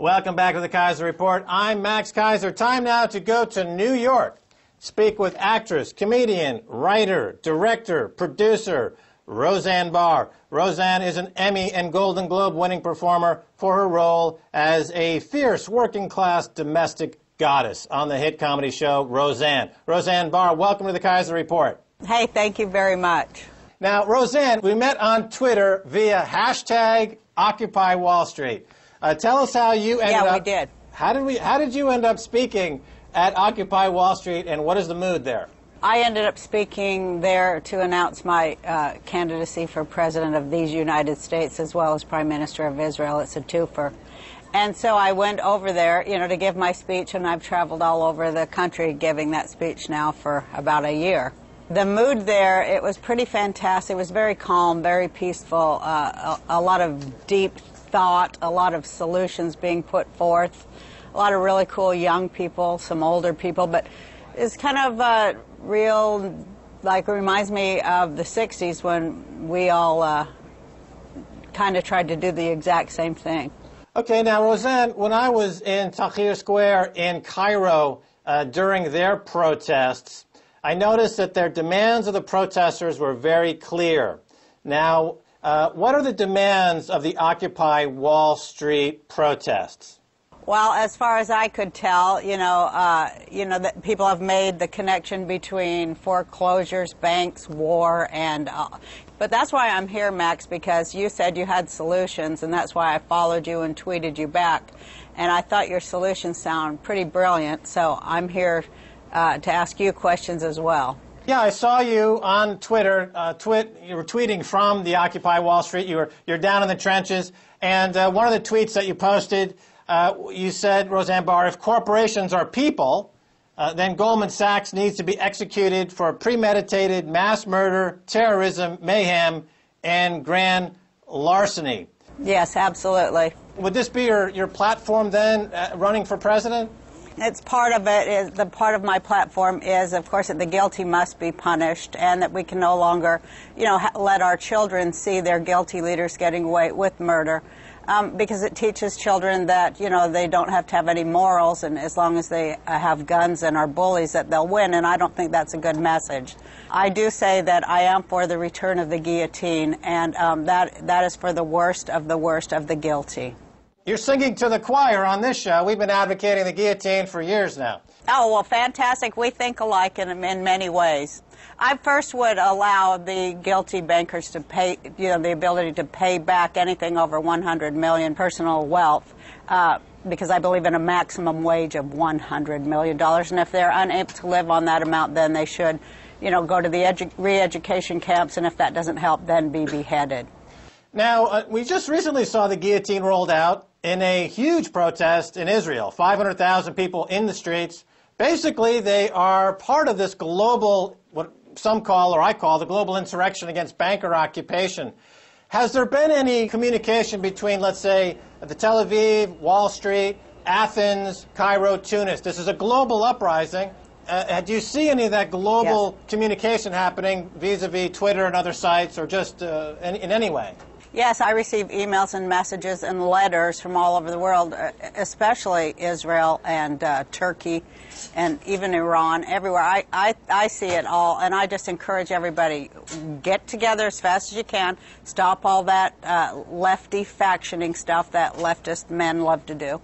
Welcome back to the Keiser Report. I'm Max Keiser. Time now to go to New York. Speak with actress, comedian, writer, director, producer, Roseanne Barr. Roseanne is an Emmy and Golden Globe winning performer for her role as a fierce working-class domestic goddess on the hit comedy show Roseanne. Roseanne Barr, welcome to the Keiser Report. Hey, thank you very much. Now, Roseanne, we met on Twitter via hashtag Occupy Wall Street. Tell us how you ended up... Yeah, we did. How did you end up speaking at Occupy Wall Street, and what is the mood there? I ended up speaking there to announce my candidacy for President of these United States as well as Prime Minister of Israel. It's a twofer. And so I went over there, to give my speech, and I've traveled all over the country giving that speech now for about a year. The mood there, it was pretty fantastic. It was very calm, very peaceful, a lot of deep thought, a lot of solutions being put forth, a lot of really cool young people, some older people, but it's kind of real, reminds me of the 60s when we all kind of tried to do the exact same thing. Okay, now, Roseanne, when I was in Tahrir Square in Cairo during their protests, I noticed that their demands of the protesters were very clear. Now, what are the demands of the Occupy Wall Street protests? Well, as far as I could tell, that people have made the connection between foreclosures, banks, war, and... but that's why I'm here, Max, because you said you had solutions, and that's why I followed you and tweeted you back. And I thought your solutions sound pretty brilliant, so I'm here to ask you questions as well. Yeah, I saw you on Twitter. You were tweeting from the Occupy Wall Street. You're down in the trenches, and one of the tweets that you posted, you said, Roseanne Barr, if corporations are people, then Goldman Sachs needs to be executed for premeditated mass murder, terrorism, mayhem, and grand larceny. Yes, absolutely. Would this be your platform then, running for president? It's part of it. The part of my platform is, of course, that the guilty must be punished, and that we can no longer, let our children see their guilty leaders getting away with murder, because it teaches children that, they don't have to have any morals, and as long as they have guns and are bullies, that they'll win, and I don't think that's a good message. I do say that I am for the return of the guillotine, and that is for the worst of the guilty. You're singing to the choir on this show. We've been advocating the guillotine for years now. Oh, well, fantastic. We think alike in many ways. I first would allow the guilty bankers to pay, the ability to pay back anything over $100 million personal wealth, because I believe in a maximum wage of $100 million. And if they're unable to live on that amount, then they should, go to the re-education camps, and if that doesn't help, then be beheaded. Now, we just recently saw the guillotine rolled out in a huge protest in Israel. 500,000 people in the streets. Basically, they are part of this global, what some call, or I call, the global insurrection against banker occupation. Has there been any communication between, let's say, the Tel Aviv, Wall Street, Athens, Cairo, Tunis? This is a global uprising. Do you see any of that global communication happening vis-a-vis Twitter and other sites, or just in any way? Yes, I receive emails and messages and letters from all over the world, especially Israel and Turkey and even Iran, everywhere. I see it all, and I just encourage everybody, get together as fast as you can, stop all that lefty factioning stuff that leftist men love to do.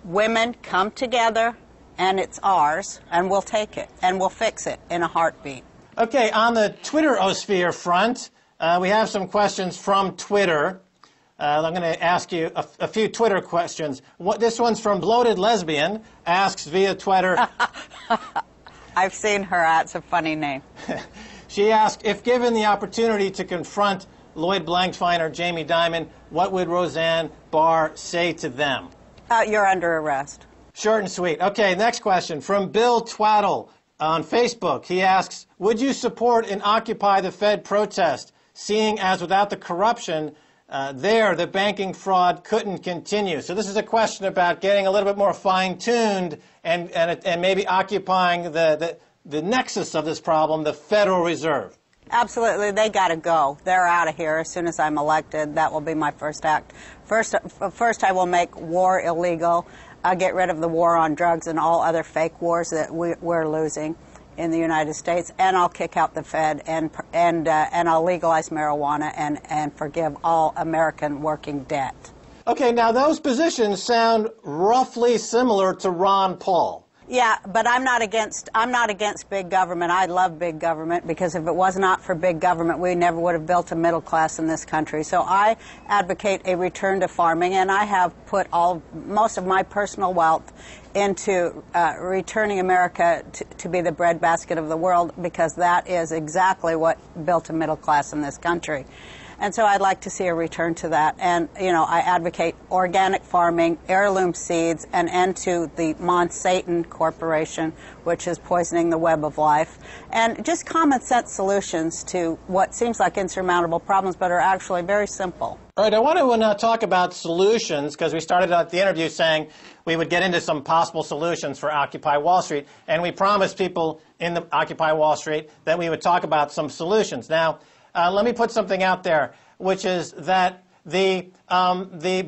Women, come together, and it's ours, and we'll take it, and we'll fix it in a heartbeat. Okay, on the Twitter-osphere front, we have some questions from Twitter. I'm going to ask you a few Twitter questions. This one's from Bloated Lesbian, asks via Twitter. I've seen her. It's a funny name. She asked, if given the opportunity to confront Lloyd Blankfein or Jamie Dimon, what would Roseanne Barr say to them? You're under arrest. Short and sweet. Okay, next question from Bill Twaddle on Facebook. He asks, would you support an Occupy the Fed protest, seeing as without the corruption, the banking fraud couldn't continue? So this is a question about getting a little bit more fine-tuned and maybe occupying the nexus of this problem, the Federal Reserve. Absolutely, they got to go. They're out of here as soon as I'm elected. That will be my first act. First I will make war illegal. I'll get rid of the war on drugs and all other fake wars that we're losing in the United States, and I'll kick out the Fed, and I'll legalize marijuana and forgive all American working debt. Okay, now those positions sound roughly similar to Ron Paul. Yeah, but I'm not against big government. I love big government, because if it was not for big government, we never would have built a middle class in this country. So I advocate a return to farming, and I have put most of my personal wealth into returning America to be the breadbasket of the world, because that is exactly what built a middle class in this country. And so I'd like to see a return to that. And, you know, I advocate organic farming, heirloom seeds, and end to the Monsanto Corporation, which is poisoning the web of life. And just common sense solutions to what seems like insurmountable problems, but are actually very simple. All right, I want to now talk about solutions, because we started out the interview saying we would get into some possible solutions for Occupy Wall Street, and we promised people in the Occupy Wall Street that we would talk about some solutions. Now, let me put something out there, which is that the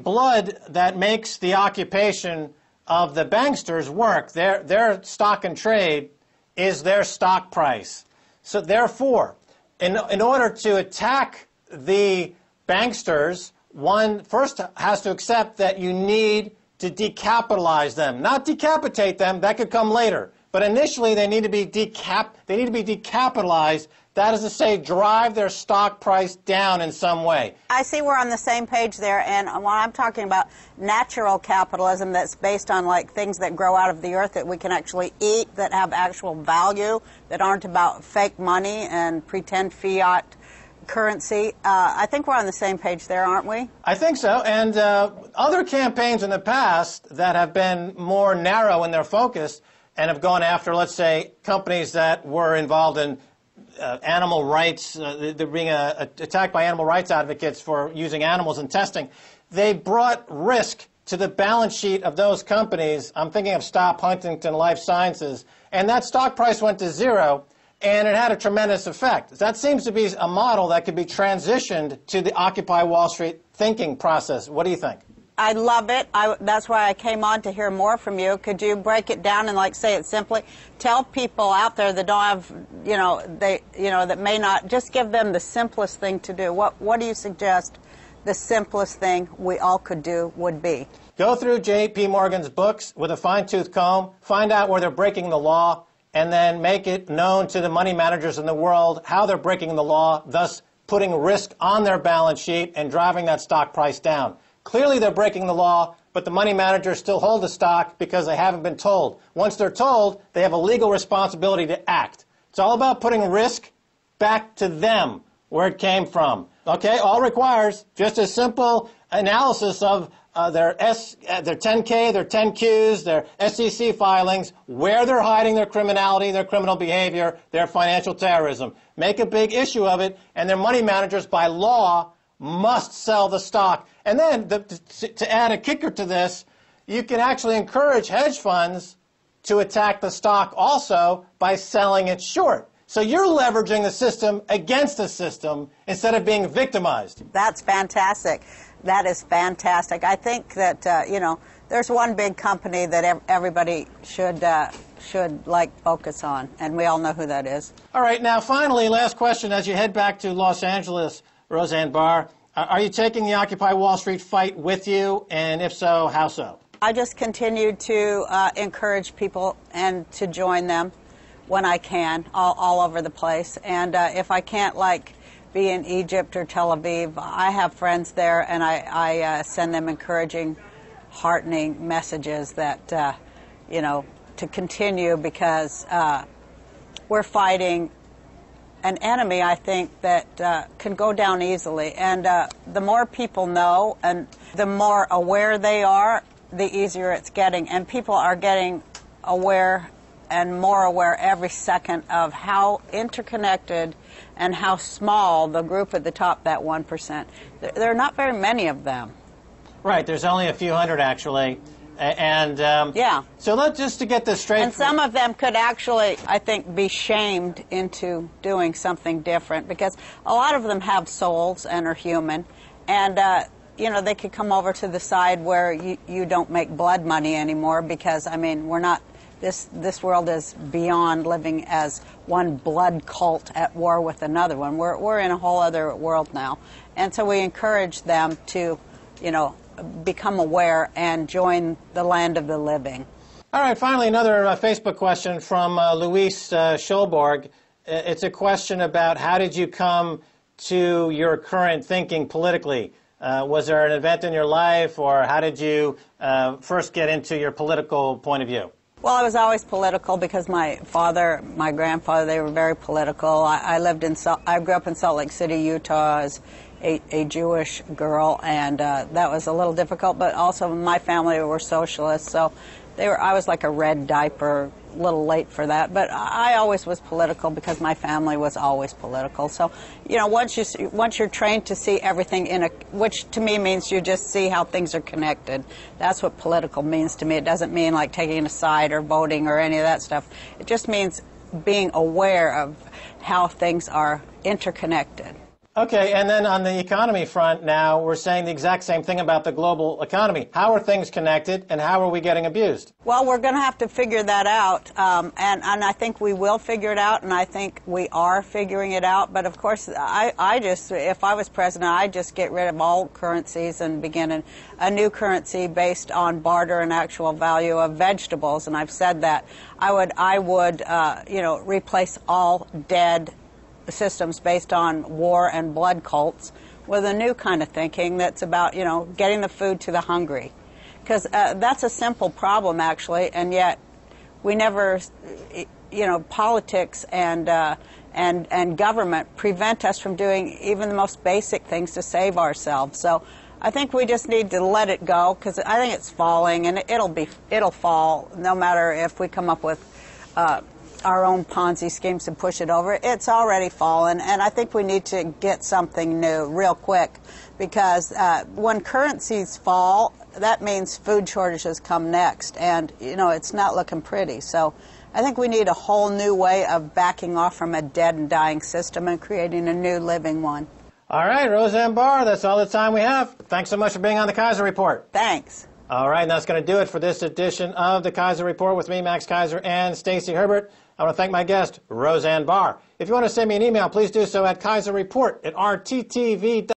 blood that makes the occupation of the banksters work, their stock and trade, is their stock price. So therefore, in order to attack the banksters, one first has to accept that you need to decapitalize them, not decapitate them. That could come later. But initially, they need to be decapitalized. That is to say, drive their stock price down in some way. I see we're on the same page there, and when I'm talking about natural capitalism that's based on like things that grow out of the earth that we can actually eat, that have actual value, that aren't about fake money and pretend fiat currency, I think we're on the same page there, aren't we? I think so. And other campaigns in the past that have been more narrow in their focus and have gone after, let's say, companies that were involved in animal rights, they're being attacked by animal rights advocates for using animals in testing. They brought risk to the balance sheet of those companies. I'm thinking of Stop Huntington Life Sciences, and that stock price went to zero, and it had a tremendous effect. That seems to be a model that could be transitioned to the Occupy Wall Street thinking process. What do you think? I love it. That's why I came on to hear more from you. Could you break it down and like say it simply? Tell people out there that don't have, that may not, just give them the simplest thing to do. What do you suggest the simplest thing we all could do would be? Go through J.P. Morgan's books with a fine-tooth comb, find out where they're breaking the law, and then make it known to the money managers in the world how they're breaking the law, thus putting risk on their balance sheet and driving that stock price down. Clearly they're breaking the law, but the money managers still hold the stock because they haven't been told. Once they're told, they have a legal responsibility to act. It's all about putting risk back to them where it came from. Okay, all requires just a simple analysis of their 10K, their 10Qs, their SEC filings, where they're hiding their criminality, their criminal behavior, their financial terrorism. Make a big issue of it, and their money managers, by law, must sell the stock. And then, to add a kicker to this, you can actually encourage hedge funds to attack the stock also by selling it short. So you're leveraging the system against the system instead of being victimized. That's fantastic. That is fantastic. I think that, there's one big company that everybody should focus on, and we all know who that is. All right, now finally, last question. As you head back to Los Angeles, Roseanne Barr, are you taking the Occupy Wall Street fight with you, and if so, how so? I just continue to encourage people and to join them when I can, all over the place. And if I can't, be in Egypt or Tel Aviv, I have friends there, and I send them encouraging, heartening messages that, to continue, because we're fighting an enemy, I think, that can go down easily. And the more people know and the more aware they are, the easier it's getting. And people are getting aware and more aware every second of how interconnected and how small the group at the top, that 1%. There are not very many of them. Right, there's only a few hundred, actually. Yeah. So let's just to get this straight. And some of them could actually, I think, be shamed into doing something different because a lot of them have souls and are human. And, you know, they could come over to the side where you don't make blood money anymore because, I mean, we're not, this world is beyond living as one blood cult at war with another one. We're in a whole other world now. And so we encourage them to, you know, become aware and join the land of the living. All right, finally, another Facebook question from Luis Schulborg. It's a question about how did you come to your current thinking politically? Was there an event in your life, or how did you first get into your political point of view? Well, I was always political because my father, my grandfather, they were very political. I grew up in Salt Lake City, Utah, as a Jewish girl, and that was a little difficult. But also, my family were socialists, so I was like a red diaper, a little late for that. But I always was political because my family was always political. So, you know, once you're trained to see everything which to me means you just see how things are connected. That's what political means to me. It doesn't mean like taking a side or voting or any of that stuff. It just means being aware of how things are interconnected. Okay, and then on the economy front now, we're saying the exact same thing about the global economy. How are things connected, and how are we getting abused? Well, we're going to have to figure that out, and I think we will figure it out, and I think we are figuring it out. But, of course, if I was president, I'd just get rid of all currencies and begin a new currency based on barter and actual value of vegetables, and I've said that. I would you know, replace all dead systems based on war and blood cults with a new kind of thinking that's about, you know, getting the food to the hungry. Because that's a simple problem, actually, and yet we never, you know, politics and government prevent us from doing even the most basic things to save ourselves. So I think we just need to let it go, because I think it's falling, and it'll fall no matter if we come up with our own Ponzi schemes to push it over. It's already fallen, and I think we need to get something new real quick, because when currencies fall, that means food shortages come next, and you know, it's not looking pretty. So I think we need a whole new way of backing off from a dead and dying system and creating a new living one. All right, Roseanne Barr, that's all the time we have. Thanks so much for being on the Keiser Report. Thanks. All right, and that's going to do it for this edition of the Keiser Report with me, Max Keiser, and Stacey Herbert. I want to thank my guest, Roseanne Barr. If you want to send me an email, please do so at keiserreport@rttv.com.